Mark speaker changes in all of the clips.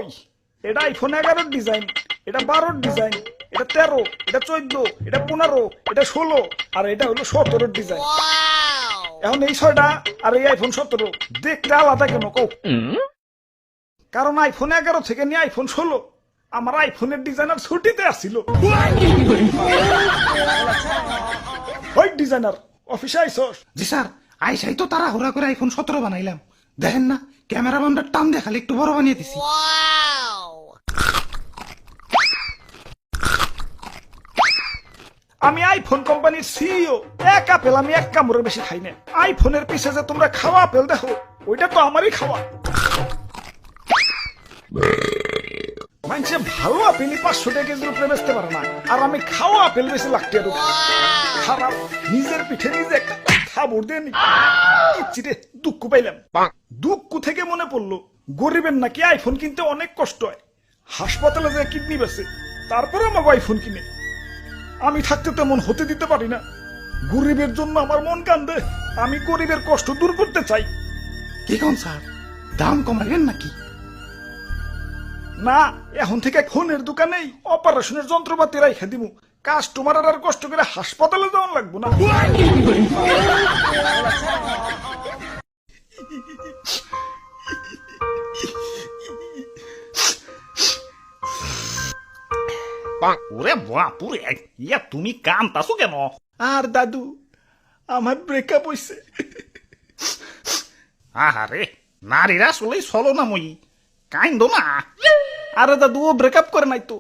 Speaker 1: কই এটা iPhone 11 design, এটা 12 ডিজাইন, এটা 13, এটা 14, এটা 15, এটা 16 আর এটা হলো 17 ডিজাইন। এখন এই 6টা আর এই আইফোন 17 দেখতে আলাদা কেন কও? কারণ আইফোন 11 থেকে নিয়ে আইফোন 16 আমার আইফোনের ডিজাইনার ছুটিতে আসছিল। ওই ডিজাইনার অফিসে আইছস?
Speaker 2: জি স্যার, আইসাই তো তারা হুরা করে আইফোন 17 বানাইলাম। দেখেন না ক্যামেরাম্যানটা টান দিয়ে খালি একটু বড় বানিয়ে দিছি।
Speaker 1: আমি আইফোন কোম্পানির সিইও, এক আপেল আমি এক কামড়ের বেশি খাই না। আইফোনের পিছে যে তোমরা খাওয়া আপেল দেখো ওইটা তো আমারই খাওয়া। মানুষে ভালো আপেলই 500 টাকা কেজির উপরে বেচতে পারে না, আর আমি খাওয়া আপেল বেশি লাগতে আর খারাপ। নিজের পিঠে নিজে একটা থাবড় দিয়ে নি রে, দুঃখ পাইলাম। দুঃখ থেকে মনে পড়লো গরিবের নাকি আইফোন কিনতে অনেক কষ্ট হয়। হাসপাতালে যে কিডনি বেছে তারপরে আমাকে আইফোন কিনে। আমি থাকতে তেমন হতে দিতে পারি না। গরিবের জন্য আমার মন কান্দে। আমি গরিবের কষ্ট দূর করতে চাই।
Speaker 2: কি কোন স্যার, দাম কমাইবেন নাকি?
Speaker 1: না, এখন থেকে ফোনের দোকানেই অপারেশনের যন্ত্রপাতি রাইখা দিমু। কাস্টমার আর কষ্ট করে হাসপাতালে যাওয়ান লাগবো না।
Speaker 3: ওরে বাপুরে, ইয়া তুমি কান্তাছো কেন?
Speaker 1: আর দাদু, আমার ব্রেকআপ হইছে।
Speaker 3: আহারে, নারীরা আসলেই ছলনাময়ী, কাইন্দ না।
Speaker 1: আরে দাদু, ও ব্রেকআপ করে নাই তো,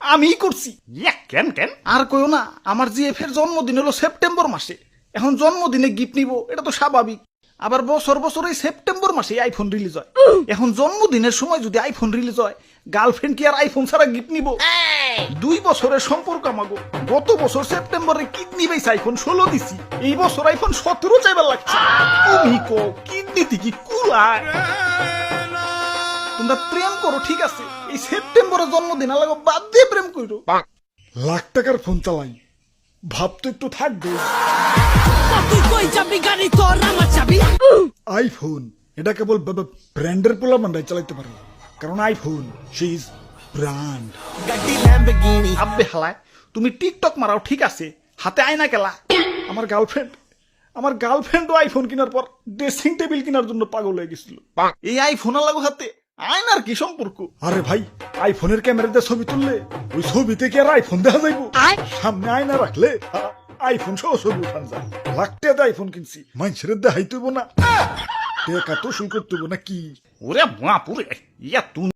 Speaker 1: আমিই করছি।
Speaker 3: ইয়া কেন কেন?
Speaker 1: আর কইও না, আমার জিএফ এর জন্মদিন হলো সেপ্টেম্বর মাসে। এখন জন্মদিনে গিফট নিব, এটা তো স্বাভাবিক। আবার বছর বছর এই সেপ্টেম্বর মাসে আইফোন রিলিজ হয়। এখন জন্মদিনের সময় যদি আইফোন রিলিজ হয়, গার্লফ্রেন্ড কি আর আইফোন ছাড়া গিফট নিব? 2 বছরের সম্পর্ক আমাগো। গত বছর সেপ্টেম্বরে কিডনি বেস আইফোন 16 দিছি, এই বছর আইফোন 17 চাইবার লাগছে। তুমি কো কিডনিতে কি কুলায়? তোমরা প্রেম করো ঠিক আছে, এই সেপ্টেম্বরের জন্মদিন আলাগো বাদ দিয়ে প্রেম করো। লাখ টাকার ফোন চালাই, ভাব তো একটু থাকবে। আইফোন এটা কেবল ব্র্যান্ডের পোলা বান্ডাই চালাইতে পারো, কারণ আইফোন সে ইজ ব্র্যান্ড। আব্বে হালায়, তুমি টিকটক মারাও ঠিক আছে, হাতে আয়না কেলা। আমার গার্লফ্রেন্ডও আইফোন কেনার পর ড্রেসিং টেবিল কেনার জন্য পাগল হয়ে গেছিল। এই আইফোন লাগো হাতে, আয়নার কি সম্পর্ক? আরে ভাই, আইফোনের ক্যামেরাতে ছবি তুললে ওই ছবিতে কি আর আইফোন দেখা যাইবো? সামনে আয়না রাখলে আইফোন সহ ছবি উঠান যায়। লাখ টাকা আইফোন কিনছি, মানুষের দেখাইতে হইব না, টাকা তো সই করতে হইব না কি?
Speaker 3: ওরে বাপুরে, ইয়া তুমি